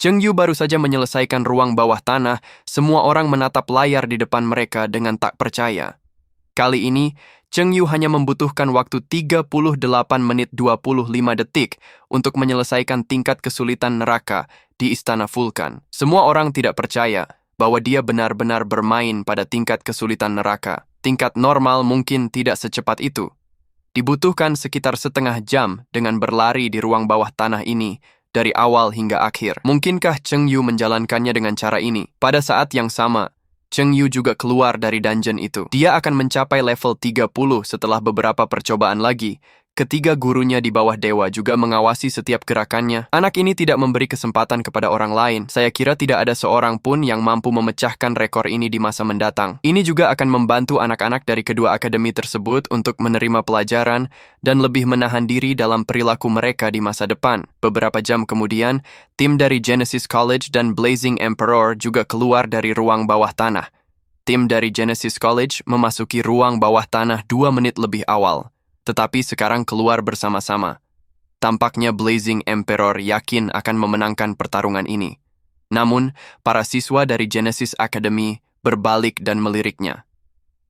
Cheng Yu baru saja menyelesaikan ruang bawah tanah, semua orang menatap layar di depan mereka dengan tak percaya. Kali ini, Cheng Yu hanya membutuhkan waktu 38 menit 25 detik untuk menyelesaikan tingkat kesulitan neraka di Istana Vulkan. Semua orang tidak percaya bahwa dia benar-benar bermain pada tingkat kesulitan neraka. Tingkat normal mungkin tidak secepat itu. Dibutuhkan sekitar setengah jam dengan berlari di ruang bawah tanah ini, dari awal hingga akhir. Mungkinkah Cheng Yu menjalankannya dengan cara ini? Pada saat yang sama, Cheng Yu juga keluar dari dungeon itu. Dia akan mencapai level 30 setelah beberapa percobaan lagi. Ketiga gurunya di bawah dewa juga mengawasi setiap gerakannya. Anak ini tidak memberi kesempatan kepada orang lain. Saya kira tidak ada seorang pun yang mampu memecahkan rekor ini di masa mendatang. Ini juga akan membantu anak-anak dari kedua akademi tersebut untuk menerima pelajaran dan lebih menahan diri dalam perilaku mereka di masa depan. Beberapa jam kemudian, tim dari Genesis College dan Blazing Emperor juga keluar dari ruang bawah tanah. Tim dari Genesis College memasuki ruang bawah tanah 2 menit lebih awal, tetapi sekarang keluar bersama-sama. Tampaknya Blazing Emperor yakin akan memenangkan pertarungan ini. Namun, para siswa dari Genesis Academy berbalik dan meliriknya.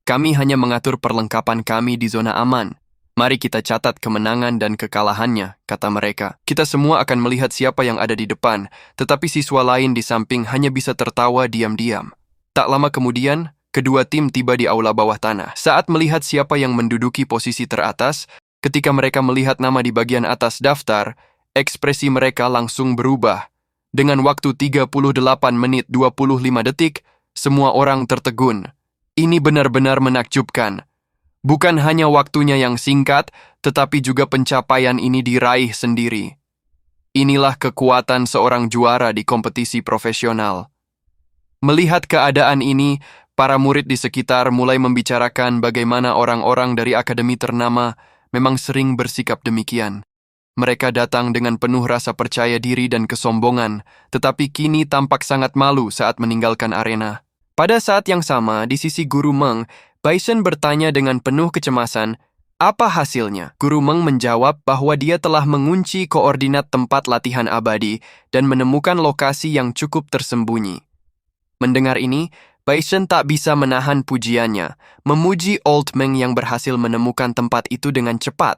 Kami hanya mengatur perlengkapan kami di zona aman. Mari kita catat kemenangan dan kekalahannya, kata mereka. Kita semua akan melihat siapa yang ada di depan, tetapi siswa lain di samping hanya bisa tertawa diam-diam. Tak lama kemudian, kedua tim tiba di aula bawah tanah. Saat melihat siapa yang menduduki posisi teratas, ketika mereka melihat nama di bagian atas daftar, ekspresi mereka langsung berubah. Dengan waktu 38 menit 25 detik, semua orang tertegun. Ini benar-benar menakjubkan. Bukan hanya waktunya yang singkat, tetapi juga pencapaian ini diraih sendiri. Inilah kekuatan seorang juara di kompetisi profesional. Melihat keadaan ini, para murid di sekitar mulai membicarakan bagaimana orang-orang dari akademi ternama memang sering bersikap demikian. Mereka datang dengan penuh rasa percaya diri dan kesombongan, tetapi kini tampak sangat malu saat meninggalkan arena. Pada saat yang sama, di sisi Guru Meng, Baishen bertanya dengan penuh kecemasan, apa hasilnya? Guru Meng menjawab bahwa dia telah mengunci koordinat tempat latihan abadi dan menemukan lokasi yang cukup tersembunyi. Mendengar ini, Baishen tak bisa menahan pujiannya, memuji Old Meng yang berhasil menemukan tempat itu dengan cepat.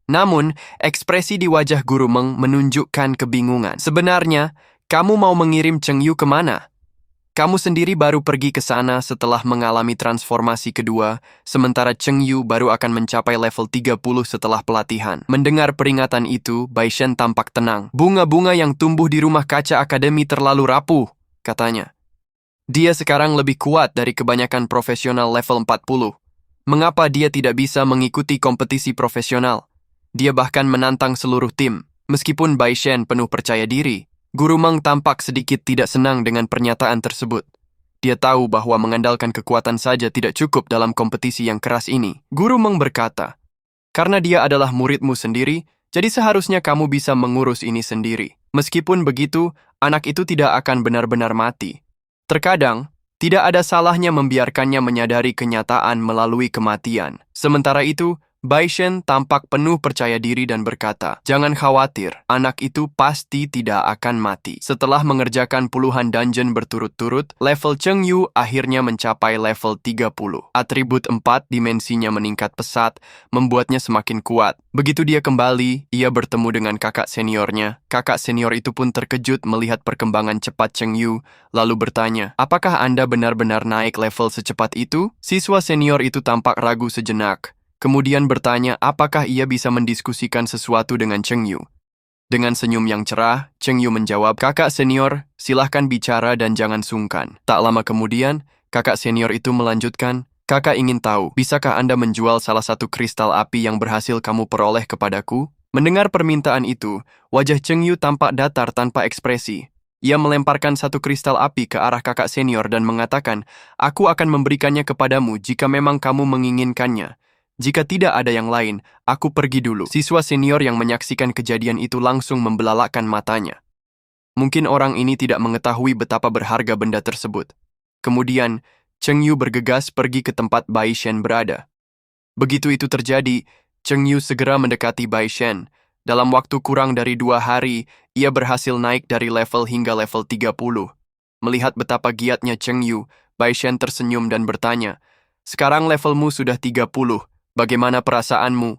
Namun, ekspresi di wajah Guru Meng menunjukkan kebingungan. Sebenarnya, kamu mau mengirim Cheng Yu kemana? Kamu sendiri baru pergi ke sana setelah mengalami transformasi kedua, sementara Cheng Yu baru akan mencapai level 30 setelah pelatihan. Mendengar peringatan itu, Baishen tampak tenang. Bunga-bunga yang tumbuh di rumah kaca akademi terlalu rapuh, katanya. Dia sekarang lebih kuat dari kebanyakan profesional level 40. Mengapa dia tidak bisa mengikuti kompetisi profesional? Dia bahkan menantang seluruh tim. Meskipun Baishen penuh percaya diri, Guru Meng tampak sedikit tidak senang dengan pernyataan tersebut. Dia tahu bahwa mengandalkan kekuatan saja tidak cukup dalam kompetisi yang keras ini. Guru Meng berkata, karena dia adalah muridmu sendiri, jadi seharusnya kamu bisa mengurus ini sendiri. Meskipun begitu, anak itu tidak akan benar-benar mati. Terkadang, tidak ada salahnya membiarkannya menyadari kenyataan melalui kematian. Sementara itu, Baishen tampak penuh percaya diri dan berkata, jangan khawatir, anak itu pasti tidak akan mati. Setelah mengerjakan puluhan dungeon berturut-turut, level Cheng Yu akhirnya mencapai level 30. Atribut 4 dimensinya meningkat pesat, membuatnya semakin kuat. Begitu dia kembali, ia bertemu dengan kakak seniornya. Kakak senior itu pun terkejut melihat perkembangan cepat Cheng Yu, lalu bertanya, apakah Anda benar-benar naik level secepat itu? Siswa senior itu tampak ragu sejenak. Kemudian bertanya apakah ia bisa mendiskusikan sesuatu dengan Cheng Yu. Dengan senyum yang cerah, Cheng Yu menjawab, kakak senior, silahkan bicara dan jangan sungkan. Tak lama kemudian, kakak senior itu melanjutkan, kakak ingin tahu, bisakah Anda menjual salah satu kristal api yang berhasil kamu peroleh kepadaku? Mendengar permintaan itu, wajah Cheng Yu tampak datar tanpa ekspresi. Ia melemparkan satu kristal api ke arah kakak senior dan mengatakan, aku akan memberikannya kepadamu jika memang kamu menginginkannya. Jika tidak ada yang lain, aku pergi dulu. Siswa senior yang menyaksikan kejadian itu langsung membelalakkan matanya. Mungkin orang ini tidak mengetahui betapa berharga benda tersebut. Kemudian, Cheng Yu bergegas pergi ke tempat Baishen berada. Begitu itu terjadi, Cheng Yu segera mendekati Baishen. Dalam waktu kurang dari 2 hari, ia berhasil naik dari level hingga level 30. Melihat betapa giatnya Cheng Yu, Bai Shen tersenyum dan bertanya, "Sekarang levelmu sudah 30, bagaimana perasaanmu?"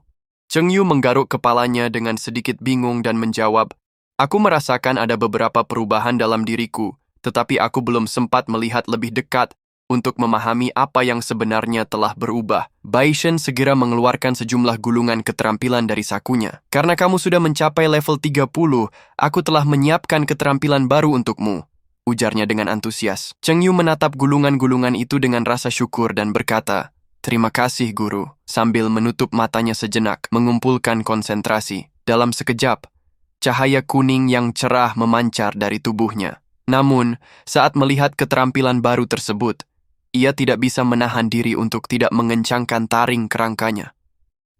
Cheng Yu menggaruk kepalanya dengan sedikit bingung dan menjawab, "Aku merasakan ada beberapa perubahan dalam diriku, tetapi aku belum sempat melihat lebih dekat untuk memahami apa yang sebenarnya telah berubah." Bai Shen segera mengeluarkan sejumlah gulungan keterampilan dari sakunya. "Karena kamu sudah mencapai level 30, aku telah menyiapkan keterampilan baru untukmu," ujarnya dengan antusias. Cheng Yu menatap gulungan-gulungan itu dengan rasa syukur dan berkata, "Terima kasih, Guru," sambil menutup matanya sejenak, mengumpulkan konsentrasi. Dalam sekejap, cahaya kuning yang cerah memancar dari tubuhnya. Namun, saat melihat keterampilan baru tersebut, ia tidak bisa menahan diri untuk tidak mengencangkan taring kerangkanya.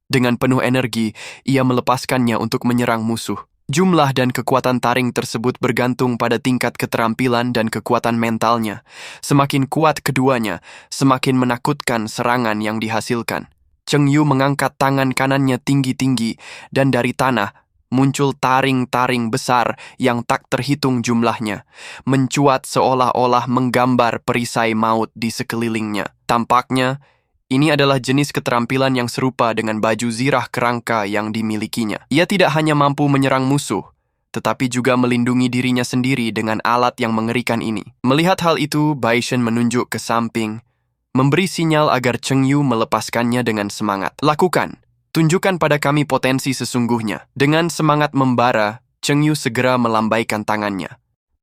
Dengan penuh energi, ia melepaskannya untuk menyerang musuh. Jumlah dan kekuatan taring tersebut bergantung pada tingkat keterampilan dan kekuatan mentalnya. Semakin kuat keduanya, semakin menakutkan serangan yang dihasilkan. Cheng Yu mengangkat tangan kanannya tinggi-tinggi, dan dari tanah muncul taring-taring besar yang tak terhitung jumlahnya, mencuat seolah-olah menggambar perisai maut di sekelilingnya. Tampaknya, ini adalah jenis keterampilan yang serupa dengan baju zirah kerangka yang dimilikinya. Ia tidak hanya mampu menyerang musuh, tetapi juga melindungi dirinya sendiri dengan alat yang mengerikan ini. Melihat hal itu, Bai Shen menunjuk ke samping, memberi sinyal agar Cheng Yu melepaskannya dengan semangat. "Lakukan! Tunjukkan pada kami potensi sesungguhnya." Dengan semangat membara, Cheng Yu segera melambaikan tangannya.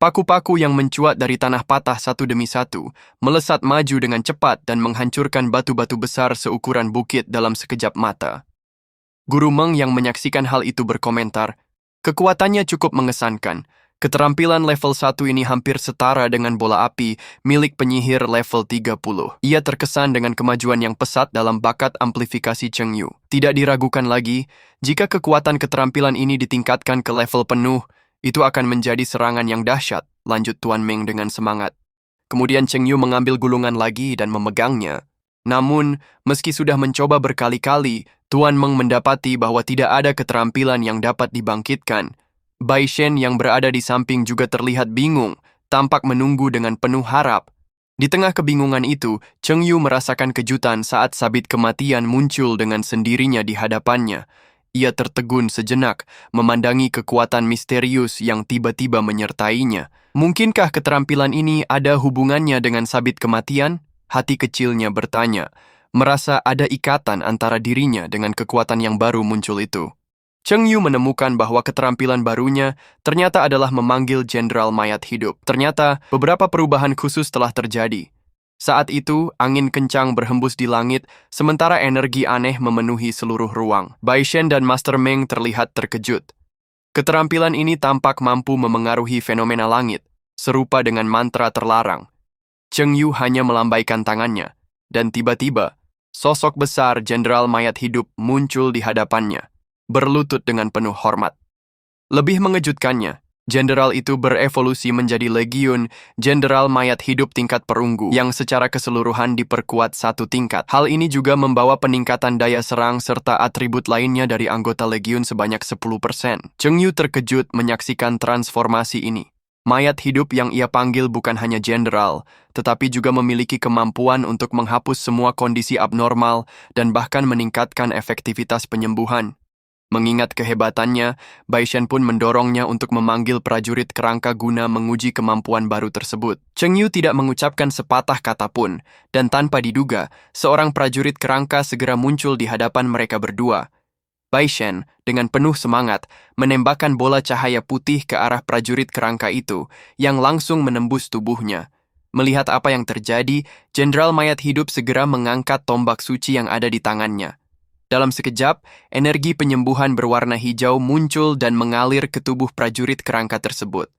Paku-paku yang mencuat dari tanah patah satu demi satu, melesat maju dengan cepat dan menghancurkan batu-batu besar seukuran bukit dalam sekejap mata. Guru Meng yang menyaksikan hal itu berkomentar, "Kekuatannya cukup mengesankan. Keterampilan level 1 ini hampir setara dengan bola api milik penyihir level 30. Ia terkesan dengan kemajuan yang pesat dalam bakat amplifikasi Cheng Yu. Tidak diragukan lagi, jika kekuatan keterampilan ini ditingkatkan ke level penuh, itu akan menjadi serangan yang dahsyat," lanjut Tuan Meng dengan semangat. Kemudian Cheng Yu mengambil gulungan lagi dan memegangnya. Namun, meski sudah mencoba berkali-kali, Tuan Meng mendapati bahwa tidak ada keterampilan yang dapat dibangkitkan. Bai Shen yang berada di samping juga terlihat bingung, tampak menunggu dengan penuh harap. Di tengah kebingungan itu, Cheng Yu merasakan kejutan saat sabit kematian muncul dengan sendirinya di hadapannya. Ia tertegun sejenak, memandangi kekuatan misterius yang tiba-tiba menyertainya. Mungkinkah keterampilan ini ada hubungannya dengan sabit kematian? Hati kecilnya bertanya, merasa ada ikatan antara dirinya dengan kekuatan yang baru muncul itu. Cheng Yu menemukan bahwa keterampilan barunya ternyata adalah memanggil jenderal mayat hidup. Ternyata beberapa perubahan khusus telah terjadi. Saat itu, angin kencang berhembus di langit, sementara energi aneh memenuhi seluruh ruang. Bai Shen dan Master Meng terlihat terkejut. Keterampilan ini tampak mampu memengaruhi fenomena langit, serupa dengan mantra terlarang. Cheng Yu hanya melambaikan tangannya, dan tiba-tiba, sosok besar jenderal mayat hidup muncul di hadapannya, berlutut dengan penuh hormat. Lebih mengejutkannya, jenderal itu berevolusi menjadi legiun jenderal mayat hidup tingkat perunggu yang secara keseluruhan diperkuat satu tingkat. Hal ini juga membawa peningkatan daya serang serta atribut lainnya dari anggota legiun sebanyak 10%. Cheng Yu terkejut menyaksikan transformasi ini. Mayat hidup yang ia panggil bukan hanya jenderal, tetapi juga memiliki kemampuan untuk menghapus semua kondisi abnormal dan bahkan meningkatkan efektivitas penyembuhan. Mengingat kehebatannya, Bai Shen pun mendorongnya untuk memanggil prajurit kerangka guna menguji kemampuan baru tersebut. Cheng Yu tidak mengucapkan sepatah kata pun, dan tanpa diduga, seorang prajurit kerangka segera muncul di hadapan mereka berdua. Bai Shen, dengan penuh semangat, menembakkan bola cahaya putih ke arah prajurit kerangka itu, yang langsung menembus tubuhnya. Melihat apa yang terjadi, jenderal mayat hidup segera mengangkat tombak suci yang ada di tangannya. Dalam sekejap, energi penyembuhan berwarna hijau muncul dan mengalir ke tubuh prajurit kerangka tersebut.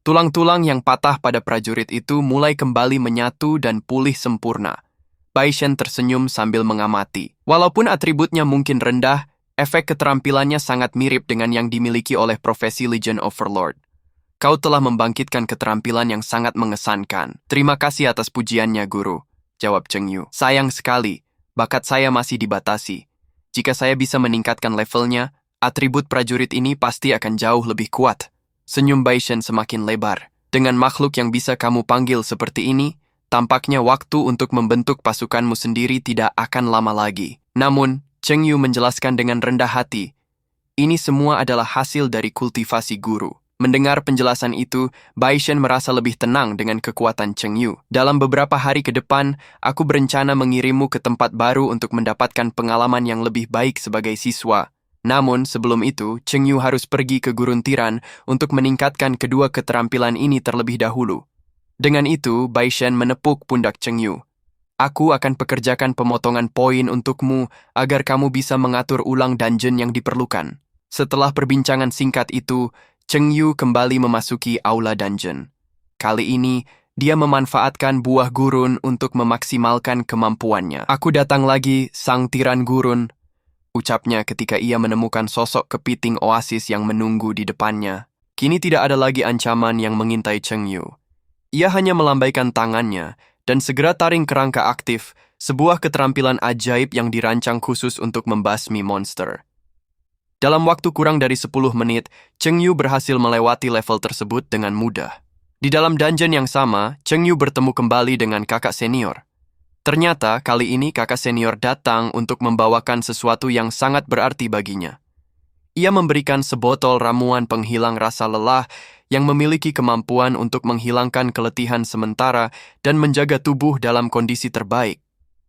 Tulang-tulang yang patah pada prajurit itu mulai kembali menyatu dan pulih sempurna. Bai Shen tersenyum sambil mengamati. Walaupun atributnya mungkin rendah, efek keterampilannya sangat mirip dengan yang dimiliki oleh profesi Legion Overlord. "Kau telah membangkitkan keterampilan yang sangat mengesankan. Terima kasih atas pujiannya, Guru," jawab Cheng Yu. "Sayang sekali, bakat saya masih dibatasi. Jika saya bisa meningkatkan levelnya, Atribut prajurit ini pasti akan jauh lebih kuat. Senyum Baishen semakin lebar. Dengan makhluk yang bisa kamu panggil seperti ini, tampaknya waktu untuk membentuk pasukanmu sendiri tidak akan lama lagi. Namun, Cheng Yu menjelaskan dengan rendah hati, ini semua adalah hasil dari kultivasi guru. Mendengar penjelasan itu, Baishen merasa lebih tenang dengan kekuatan Cheng Yu. Dalam beberapa hari ke depan, aku berencana mengirimmu ke tempat baru untuk mendapatkan pengalaman yang lebih baik sebagai siswa. Namun, sebelum itu, Cheng Yu harus pergi ke Gurun Tiran untuk meningkatkan kedua keterampilan ini terlebih dahulu. Dengan itu, Baishen menepuk pundak Cheng Yu. Aku akan pekerjakan pemotongan poin untukmu agar kamu bisa mengatur ulang dungeon yang diperlukan. Setelah perbincangan singkat itu, Cheng Yu kembali memasuki aula dungeon. Kali ini, dia memanfaatkan buah gurun untuk memaksimalkan kemampuannya. Aku datang lagi, sang tiran gurun, ucapnya ketika ia menemukan sosok kepiting oasis yang menunggu di depannya. Kini tidak ada lagi ancaman yang mengintai Cheng Yu. Ia hanya melambaikan tangannya, dan segera taring kerangka aktif, sebuah keterampilan ajaib yang dirancang khusus untuk membasmi monster. Dalam waktu kurang dari 10 menit, Cheng Yu berhasil melewati level tersebut dengan mudah. Di dalam dungeon yang sama, Cheng Yu bertemu kembali dengan kakak senior. Ternyata kali ini kakak senior datang untuk membawakan sesuatu yang sangat berarti baginya. Ia memberikan sebotol ramuan penghilang rasa lelah yang memiliki kemampuan untuk menghilangkan keletihan sementara dan menjaga tubuh dalam kondisi terbaik.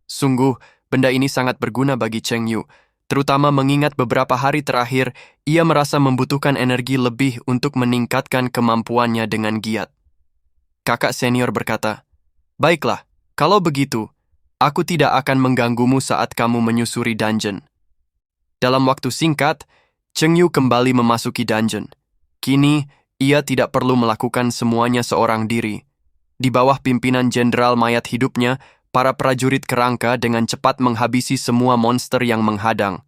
Sungguh, benda ini sangat berguna bagi Cheng Yu, terutama mengingat beberapa hari terakhir ia merasa membutuhkan energi lebih untuk meningkatkan kemampuannya dengan giat. Kakak senior berkata, "Baiklah, kalau begitu, aku tidak akan mengganggumu saat kamu menyusuri dungeon." Dalam waktu singkat, Cheng Yu kembali memasuki dungeon. Kini, ia tidak perlu melakukan semuanya seorang diri. Di bawah pimpinan jenderal mayat hidupnya, para prajurit kerangka dengan cepat menghabisi semua monster yang menghadang.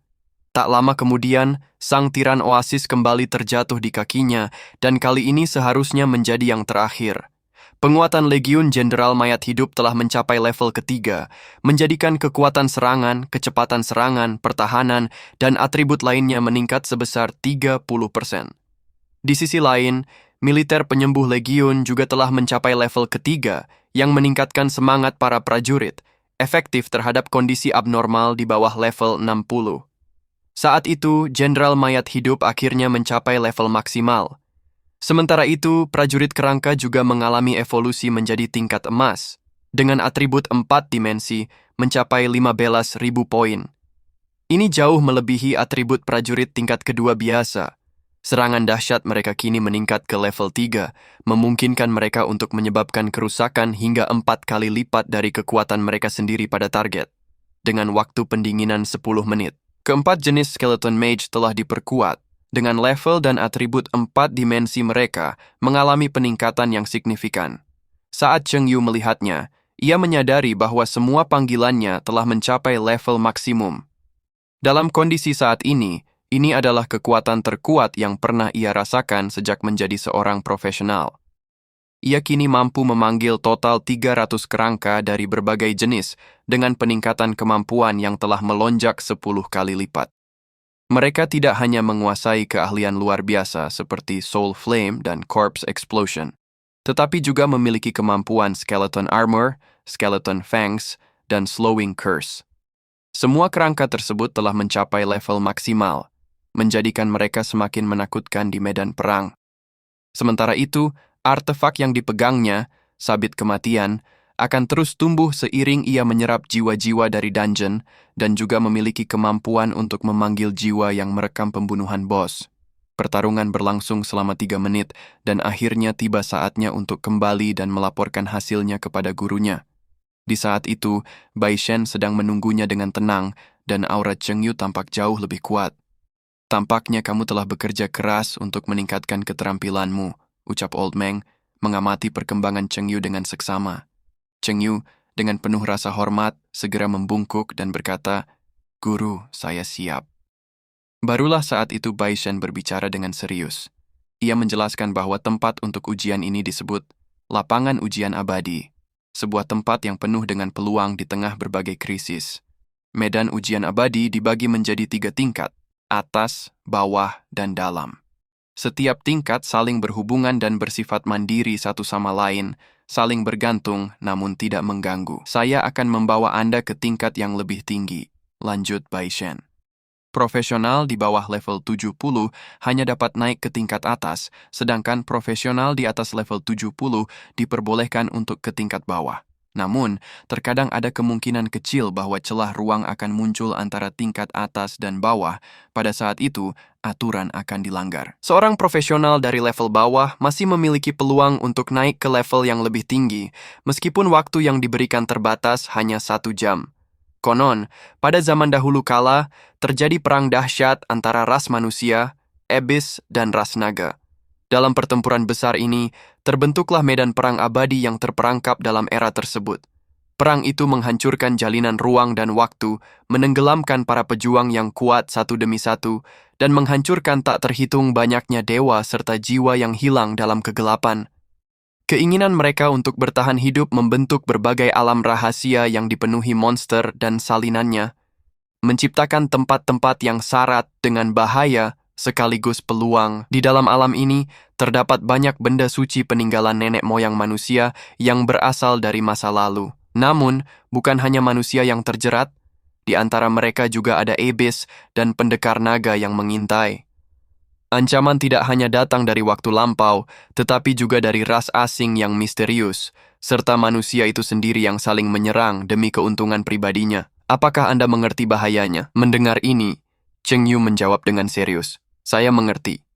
Tak lama kemudian, sang tiran oasis kembali terjatuh di kakinya, dan kali ini seharusnya menjadi yang terakhir. Penguatan Legiun Jenderal Mayat Hidup telah mencapai level ketiga, menjadikan kekuatan serangan, kecepatan serangan, pertahanan, dan atribut lainnya meningkat sebesar 30%. Di sisi lain, militer penyembuh Legiun juga telah mencapai level ketiga, yang meningkatkan semangat para prajurit, efektif terhadap kondisi abnormal di bawah level 60. Saat itu, Jenderal Mayat Hidup akhirnya mencapai level maksimal. Sementara itu, prajurit kerangka juga mengalami evolusi menjadi tingkat emas, dengan atribut 4 dimensi mencapai 15.000 poin. Ini jauh melebihi atribut prajurit tingkat kedua biasa. Serangan dahsyat mereka kini meningkat ke level 3, memungkinkan mereka untuk menyebabkan kerusakan hingga 4 kali lipat dari kekuatan mereka sendiri pada target, dengan waktu pendinginan 10 menit. Keempat jenis Skeleton Mage telah diperkuat, dengan level dan atribut 4 dimensi mereka mengalami peningkatan yang signifikan. Saat Cheng Yu melihatnya, ia menyadari bahwa semua panggilannya telah mencapai level maksimum. Dalam kondisi saat ini adalah kekuatan terkuat yang pernah ia rasakan sejak menjadi seorang profesional. Ia kini mampu memanggil total 300 kerangka dari berbagai jenis dengan peningkatan kemampuan yang telah melonjak 10 kali lipat. Mereka tidak hanya menguasai keahlian luar biasa seperti Soul Flame dan Corpse Explosion, tetapi juga memiliki kemampuan Skeleton Armor, Skeleton Fangs, dan Slowing Curse. Semua kerangka tersebut telah mencapai level maksimal, menjadikan mereka semakin menakutkan di medan perang. Sementara itu, artefak yang dipegangnya, sabit kematian, akan terus tumbuh seiring ia menyerap jiwa-jiwa dari dungeon dan juga memiliki kemampuan untuk memanggil jiwa yang merekam pembunuhan bos. Pertarungan berlangsung selama 3 menit dan akhirnya tiba saatnya untuk kembali dan melaporkan hasilnya kepada gurunya. Di saat itu, Baishen sedang menunggunya dengan tenang dan aura Cheng Yu tampak jauh lebih kuat. "Tampaknya kamu telah bekerja keras untuk meningkatkan keterampilanmu," ucap Old Meng, mengamati perkembangan Cheng Yu dengan seksama. Cheng Yu, dengan penuh rasa hormat, segera membungkuk dan berkata, "Guru, saya siap." Barulah saat itu Baishen berbicara dengan serius. Ia menjelaskan bahwa tempat untuk ujian ini disebut Lapangan Ujian Abadi, sebuah tempat yang penuh dengan peluang di tengah berbagai krisis. Medan ujian abadi dibagi menjadi 3 tingkat, atas, bawah, dan dalam. Setiap tingkat saling berhubungan dan bersifat mandiri satu sama lain, saling bergantung namun tidak mengganggu. Saya akan membawa Anda ke tingkat yang lebih tinggi. Lanjut Bai Shen. Profesional di bawah level 70 hanya dapat naik ke tingkat atas, sedangkan profesional di atas level 70 diperbolehkan untuk ke tingkat bawah. Namun, terkadang ada kemungkinan kecil bahwa celah ruang akan muncul antara tingkat atas dan bawah. Pada saat itu, aturan akan dilanggar. Seorang profesional dari level bawah masih memiliki peluang untuk naik ke level yang lebih tinggi, meskipun waktu yang diberikan terbatas hanya 1 jam. Konon, pada zaman dahulu kala, terjadi perang dahsyat antara ras manusia, Abyss, dan ras naga. Dalam pertempuran besar ini, terbentuklah medan perang abadi yang terperangkap dalam era tersebut. Perang itu menghancurkan jalinan ruang dan waktu, menenggelamkan para pejuang yang kuat satu demi satu, dan menghancurkan tak terhitung banyaknya dewa serta jiwa yang hilang dalam kegelapan. Keinginan mereka untuk bertahan hidup membentuk berbagai alam rahasia yang dipenuhi monster dan salinannya, menciptakan tempat-tempat yang syarat dengan bahaya sekaligus peluang. Di dalam alam ini, terdapat banyak benda suci peninggalan nenek moyang manusia yang berasal dari masa lalu. Namun, bukan hanya manusia yang terjerat, di antara mereka juga ada Abyss dan pendekar naga yang mengintai. Ancaman tidak hanya datang dari waktu lampau, tetapi juga dari ras asing yang misterius, serta manusia itu sendiri yang saling menyerang demi keuntungan pribadinya. Apakah Anda mengerti bahayanya? Mendengar ini, Cheng Yu menjawab dengan serius. Saya mengerti.